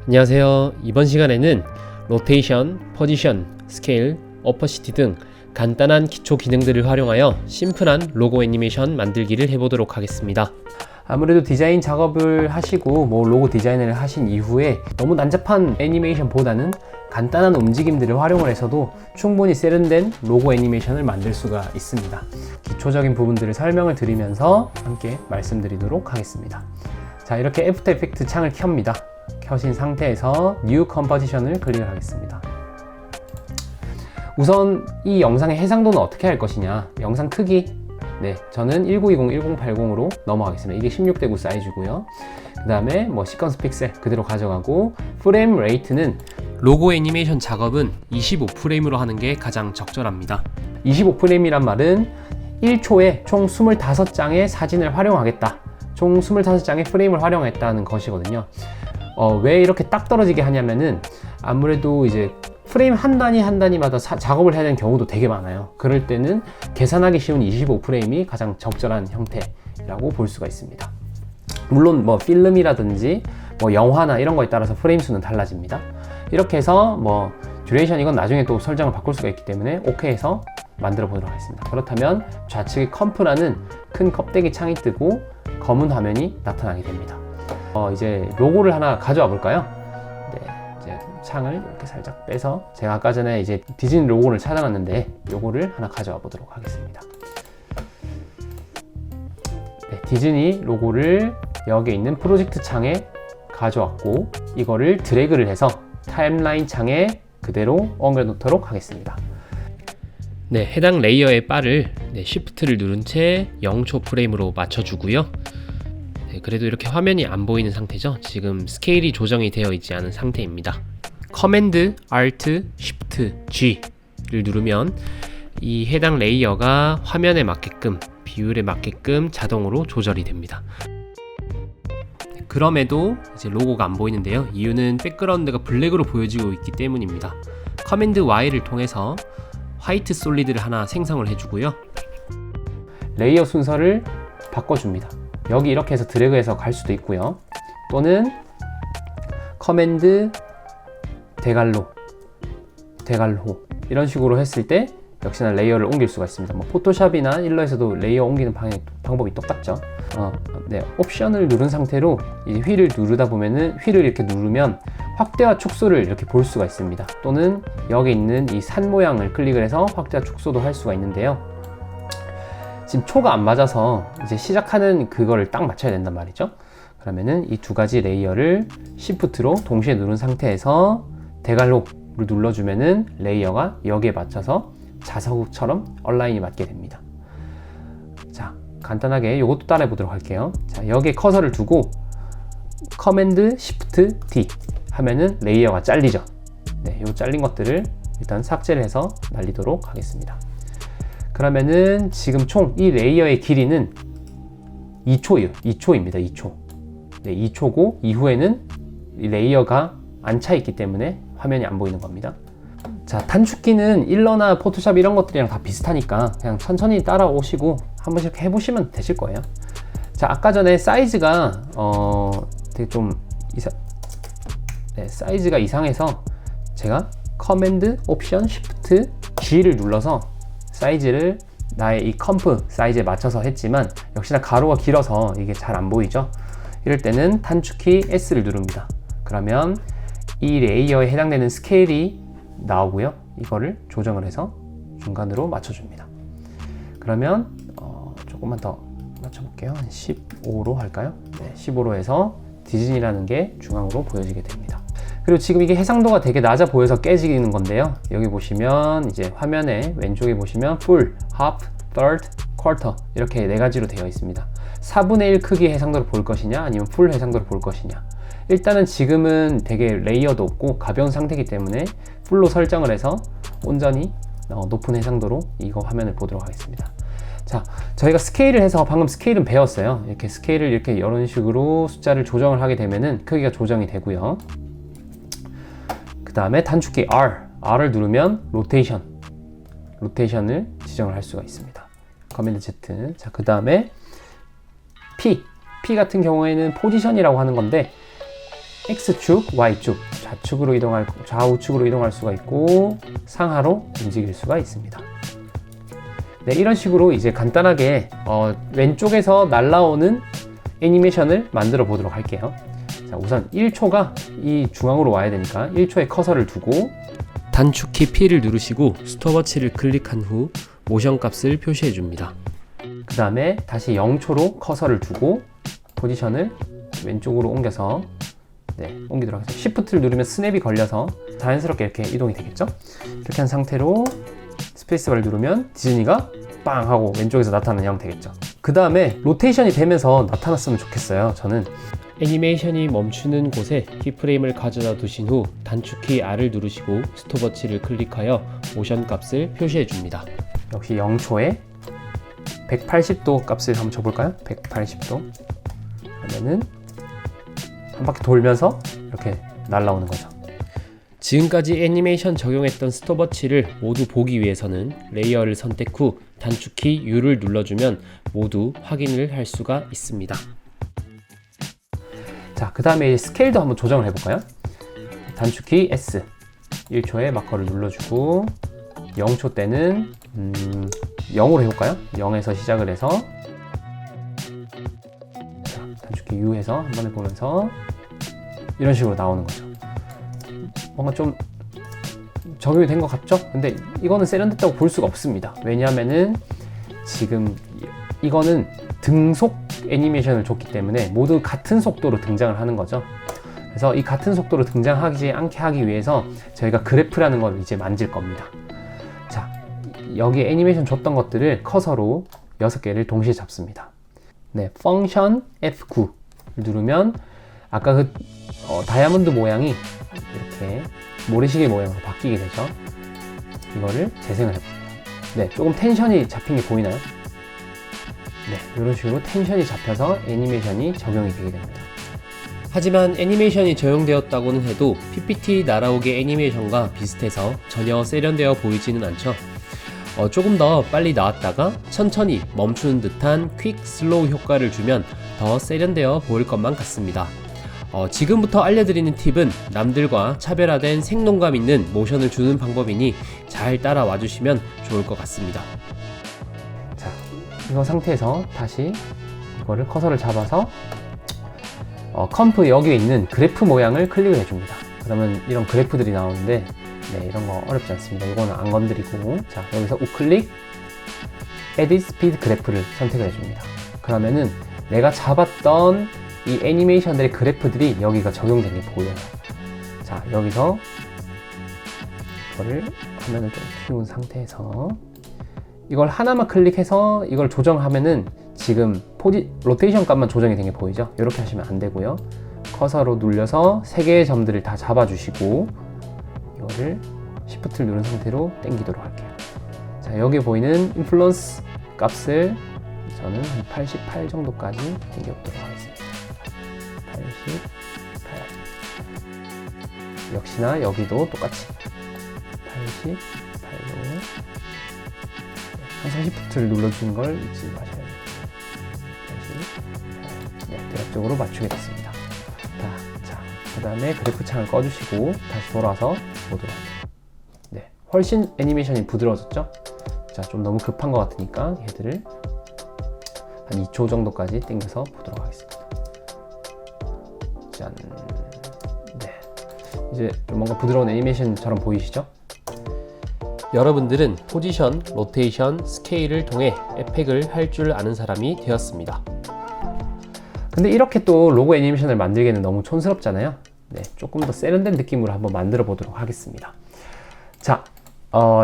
안녕하세요. 이번 시간에는 로테이션, 포지션, 스케일, 어퍼시티 등 간단한 기초 기능들을 활용하여 심플한 로고 애니메이션 만들기를 해보도록 하겠습니다. 아무래도 디자인 작업을 하시고 로고 디자인을 하신 이후에 너무 난잡한 애니메이션보다는 간단한 움직임들을 활용을 해서도 충분히 세련된 로고 애니메이션을 만들 수가 있습니다. 기초적인 부분들을 설명을 드리면서 함께 말씀드리도록 하겠습니다. 자, 이렇게 애프터 이펙트 창을 켭니다. 켜신 상태에서 New Composition을 클릭을 하겠습니다. 우선 이 영상의 해상도는 어떻게 할 것이냐, 영상 크기, 저는 1920, 1080으로 넘어가겠습니다. 이게 16:9 사이즈고요. 그 다음에 시퀀스 픽셀 그대로 가져가고, 프레임 레이트는 로고 애니메이션 작업은 25프레임으로 하는 게 가장 적절합니다. 25프레임이란 말은 1초에 총 25장의 사진을 활용하겠다, 총 25장의 프레임을 활용했다는 것이거든요. 왜 이렇게 딱 떨어지게 하냐면은 아무래도 이제 프레임 한 단위 한 단위마다 작업을 해야 되는 경우도 되게 많아요. 그럴 때는 계산하기 쉬운 25프레임이 가장 적절한 형태라고 볼 수가 있습니다. 물론 필름이라든지 영화나 이런 거에 따라서 프레임 수는 달라집니다. 이렇게 해서 듀레이션 이건 나중에 또 설정을 바꿀 수가 있기 때문에 OK 해서 만들어 보도록 하겠습니다. 그렇다면 좌측에 컴프라는 큰 껍데기 창이 뜨고 검은 화면이 나타나게 됩니다. 이제 로고를 하나 가져와 볼까요? 이제 창을 이렇게 살짝 빼서, 제가 아까 전에 이제 디즈니 로고를 찾아놨는데 요거를 하나 가져와 보도록 하겠습니다. 디즈니 로고를 여기 있는 프로젝트 창에 가져왔고, 이거를 드래그를 해서 타임라인 창에 그대로 옮겨 놓도록 하겠습니다. 해당 레이어의 바를 Shift를 누른 채 0초 프레임으로 맞춰주고요. 그래도 이렇게 화면이 안 보이는 상태죠. 지금 스케일이 조정이 되어 있지 않은 상태입니다. 커맨드 Alt Shift G를 누르면 이 해당 레이어가 화면에 맞게끔, 비율에 맞게끔 자동으로 조절이 됩니다. 그럼에도 이제 로고가 안 보이는데요. 이유는 백그라운드가 블랙으로 보여지고 있기 때문입니다. 커맨드 Y를 통해서 화이트 솔리드를 하나 생성을 해주고요. 레이어 순서를 바꿔줍니다. 여기 이렇게 해서 드래그해서 갈 수도 있고요. 또는 커맨드 대갈로 이런 식으로 했을 때 역시나 레이어를 옮길 수가 있습니다. 포토샵이나 일러에서도 레이어 옮기는 방법이 똑같죠. 옵션을 누른 상태로 이제 휠을 누르다 보면은, 휠을 이렇게 누르면 확대와 축소를 이렇게 볼 수가 있습니다. 또는 여기 있는 이 산 모양을 클릭을 해서 확대와 축소도 할 수가 있는데요. 지금 초가 안 맞아서 이제 시작하는 그거를 딱 맞춰야 된단 말이죠. 그러면은 이 두 가지 레이어를 Shift로 동시에 누른 상태에서 대괄호를 눌러주면은 레이어가 여기에 맞춰서 자석처럼 얼라인이 맞게 됩니다. 자, 간단하게 이것도 따라해 보도록 할게요. 자, 여기에 커서를 두고 커맨드 Shift D 하면은 레이어가 잘리죠. 요 잘린 것들을 일단 삭제를 해서 날리도록 하겠습니다. 그러면은 지금 총 이 레이어의 길이는 2초입니다. 2초. 2초고 이후에는 이 레이어가 안 차 있기 때문에 화면이 안 보이는 겁니다. 자, 단축키는 일러나 포토샵 이런 것들이랑 다 비슷하니까 그냥 천천히 따라오시고 한 번씩 해보시면 되실 거예요. 자, 아까 전에 사이즈가 되게 좀 사이즈가 이상해서 제가 커맨드 옵션 Shift G를 눌러서 사이즈를 나의 이 컴프 사이즈에 맞춰서 했지만, 역시나 가로가 길어서 이게 잘 안 보이죠. 이럴 때는 단축키 S를 누릅니다. 그러면 이 레이어에 해당되는 스케일이 나오고요. 이거를 조정을 해서 중간으로 맞춰줍니다. 그러면 조금만 더 맞춰볼게요. 15로 할까요? 15로 해서 디즈니라는 게 중앙으로 보여지게 됩니다. 그리고 지금 이게 해상도가 되게 낮아 보여서 깨지는 건데요. 여기 보시면 이제 화면에 왼쪽에 보시면 full, half, third, quarter 이렇게 네 가지로 되어 있습니다. 4분의 1 크기의 해상도를 볼 것이냐, 아니면 풀 해상도를 볼 것이냐. 일단은 지금은 되게 레이어도 없고 가벼운 상태이기 때문에 풀로 설정을 해서 온전히 높은 해상도로 이거 화면을 보도록 하겠습니다. 자, 저희가 스케일을 해서 방금 스케일은 배웠어요. 이렇게 스케일을 이렇게 이런 식으로 숫자를 조정을 하게 되면은 크기가 조정이 되고요. 그 다음에 단축키 R을 누르면 로테이션을 지정을 할 수가 있습니다. 커맨드 Z. 자, 그 다음에 P 같은 경우에는 포지션이라고 하는 건데, X축, Y축, 좌우측으로 이동할 수가 있고 상하로 움직일 수가 있습니다. 네, 이런 식으로 이제 간단하게 왼쪽에서 날라오는 애니메이션을 만들어 보도록 할게요. 자, 우선 1초가 이 중앙으로 와야 되니까 1초에 커서를 두고 단축키 P를 누르시고 스톱워치를 클릭한 후 모션 값을 표시해 줍니다. 그 다음에 다시 0초로 커서를 두고 포지션을 왼쪽으로 옮겨서 옮기도록 하겠습니다. Shift를 누르면 스냅이 걸려서 자연스럽게 이렇게 이동이 되겠죠? 이렇게 한 상태로 스페이스바를 누르면 디즈니가 빵 하고 왼쪽에서 나타나는 형태겠죠. 그 다음에 로테이션이 되면서 나타났으면 좋겠어요. 저는 애니메이션이 멈추는 곳에 키프레임을 가져다 두신 후 단축키 R을 누르시고 스톱워치를 클릭하여 모션 값을 표시해 줍니다. 역시 0초에 180도 값을 한번 줘볼까요? 180도 그러면은 한 바퀴 돌면서 이렇게 날아오는 거죠. 지금까지 애니메이션 적용했던 스톱워치를 모두 보기 위해서는 레이어를 선택 후 단축키 U를 눌러주면 모두 확인을 할 수가 있습니다. 자, 그 다음에 스케일도 한번 조정을 해볼까요? 단축키 S 1초에 마커를 눌러주고 0초 때는 0으로 해볼까요? 0에서 시작을 해서 자, 단축키 U 해서 한 번에 보면서 이런 식으로 나오는 거죠. 뭔가 좀 적용이 된 것 같죠? 근데 이거는 세련됐다고 볼 수가 없습니다. 왜냐하면은 지금 이거는 등속 애니메이션을 줬기 때문에 모두 같은 속도로 등장을 하는 거죠. 그래서 이 같은 속도로 등장하지 않게 하기 위해서 저희가 그래프라는 걸 이제 만질 겁니다. 자, 여기 애니메이션 줬던 것들을 커서로 6개를 동시에 잡습니다. 네, 펑션 F9를 누르면 아까 그 다이아몬드 모양이 이렇게 모래시계 모양으로 바뀌게 되죠. 이거를 재생을 해봅니다. 네, 조금 텐션이 잡힌 게 보이나요? 네, 이런 식으로 텐션이 잡혀서 애니메이션이 적용이 되게 됩니다. 하지만 애니메이션이 적용되었다고는 해도 PPT 날아오게 애니메이션과 비슷해서 전혀 세련되어 보이지는 않죠. 조금 더 빨리 나왔다가 천천히 멈추는 듯한 퀵 슬로우 효과를 주면 더 세련되어 보일 것만 같습니다. 지금부터 알려드리는 팁은 남들과 차별화된 생동감 있는 모션을 주는 방법이니 잘 따라와 주시면 좋을 것 같습니다. 자, 이거 상태에서 다시 이거를 커서를 잡아서 컴프 여기에 있는 그래프 모양을 클릭을 해줍니다. 그러면 이런 그래프들이 나오는데 네, 이런 거 어렵지 않습니다. 이거는 안 건드리고 자, 여기서 우클릭 Edit Speed 그래프를 선택을 해줍니다. 그러면은 내가 잡았던 이 애니메이션들의 그래프들이 여기가 적용된 게 보여요. 자, 여기서 이거를 화면을 좀 키운 상태에서 이걸 하나만 클릭해서 이걸 조정하면은 지금 로테이션 값만 조정이 된 게 보이죠? 이렇게 하시면 안 되고요. 커서로 눌려서 3개의 점들을 다 잡아주시고 이거를 Shift를 누른 상태로 당기도록 할게요. 자, 여기 보이는 인플루언스 값을 저는 한 88 정도까지 당겨보도록 하겠습니다. 88. 역시나 여기도 똑같이 88로 항상 Shift를 눌러주는 걸 잊지 마셔야 돼요. 88. 네, 대략적으로 맞추게 됐습니다. 자, 그 다음에 그래프 창을 꺼주시고 다시 돌아와서 보도록 할게요. 네, 훨씬 애니메이션이 부드러워졌죠? 자, 좀 너무 급한 것 같으니까 얘들을 한 2초 정도까지 당겨서 보도록 하겠습니다. 짠. 네, 이제 좀 뭔가 부드러운 애니메이션처럼 보이시죠? 여러분들은 포지션, 로테이션, 스케일을 통해 에펙을 할 줄 아는 사람이 되었습니다. 근데 이렇게 또 로고 애니메이션을 만들기에는 너무 촌스럽잖아요. 네, 조금 더 세련된 느낌으로 한번 만들어 보도록 하겠습니다. 자,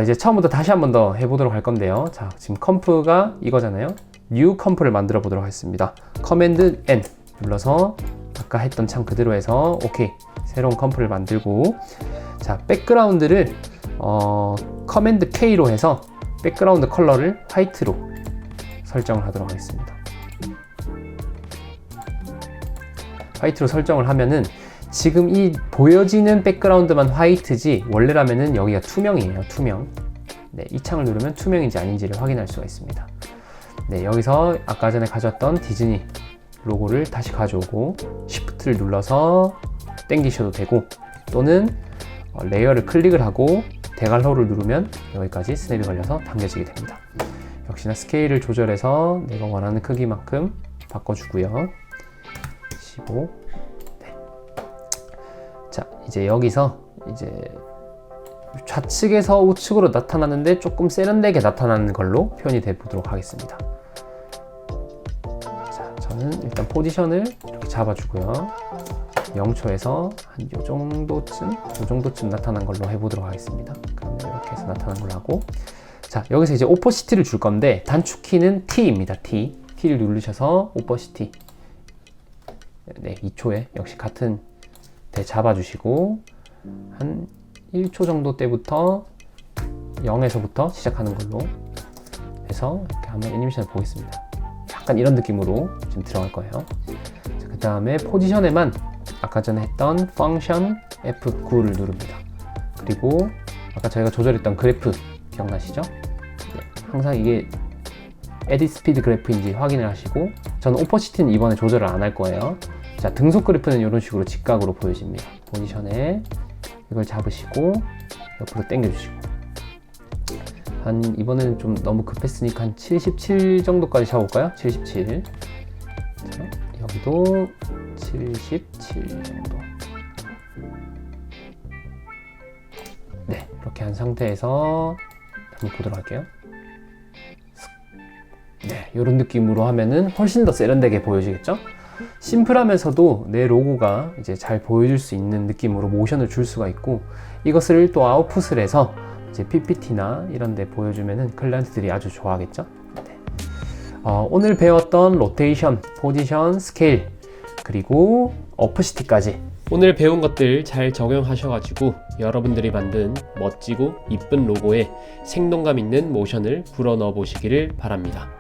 이제 처음부터 다시 한번 더 해보도록 할 건데요. 자, 지금 컴프가 이거잖아요. New 컴프를 만들어 보도록 하겠습니다. 커맨드 N 눌러서 아까 했던 창 그대로 해서 오케이, 새로운 컴프를 만들고 자, 백그라운드를 커맨드 K로 해서 백그라운드 컬러를 화이트로 설정을 하도록 하겠습니다. 화이트로 설정을 하면은 지금 이 보여지는 백그라운드만 화이트지 원래라면은 여기가 투명이에요. 투명. 네, 이 창을 누르면 투명인지 아닌지를 확인할 수가 있습니다. 네, 여기서 아까 전에 가져왔던 디즈니 로고를 다시 가져오고 Shift를 눌러서 당기셔도 되고, 또는 레이어를 클릭을 하고 대괄호를 누르면 여기까지 스냅이 걸려서 당겨지게 됩니다. 역시나 스케일을 조절해서 내가 원하는 크기만큼 바꿔주고요. 15. 네. 자, 이제 여기서 이제 좌측에서 우측으로 나타나는데 조금 세련되게 나타나는 걸로 표현이 돼 보도록 하겠습니다. 자, 저는 일단 포지션을 이렇게 잡아주고요. 0초에서 한 요 정도쯤 나타난 걸로 해보도록 하겠습니다. 그러면 이렇게 해서 나타난 걸로 하고, 자, 여기서 이제 오퍼시티를 줄 건데 단축키는 T입니다. T를 누르셔서 오퍼시티, 네, 2초에 역시 같은 데 잡아주시고 한 1초 정도 때부터 0에서부터 시작하는 걸로 해서 이렇게 한번 애니메이션을 보겠습니다. 약간 이런 느낌으로 지금 들어갈 거예요. 그 다음에 포지션에만 아까 전에 했던 펑션 F9를 누릅니다. 그리고 아까 저희가 조절했던 그래프 기억나시죠? 네, 항상 이게 에딧 스피드 그래프인지 확인을 하시고, 저는 오퍼시티는 이번에 조절을 안 할 거예요. 자, 등속 그래프는 이런 식으로 직각으로 보여집니다. 포지션에 이걸 잡으시고 옆으로 당겨주시고, 한 이번에는 좀 너무 급했으니까 한 77 정도까지 잡아볼까요? 77. 자, 여기도 77 정도. 네, 이렇게 한 상태에서 한번 보도록 할게요. 네, 이런 느낌으로 하면은 훨씬 더 세련되게 보여지겠죠? 심플하면서도 내 로고가 이제 잘 보여줄 수 있는 느낌으로 모션을 줄 수가 있고, 이것을 또 아웃풋을 해서 이제 PPT나 이런 데 보여주면은 클라이언트들이 아주 좋아하겠죠? 네. 오늘 배웠던 로테이션, 포지션, 스케일, 그리고 오퍼시티까지 오늘 배운 것들 잘 적용하셔가지고 여러분들이 만든 멋지고 이쁜 로고에 생동감 있는 모션을 불어넣어 보시기를 바랍니다.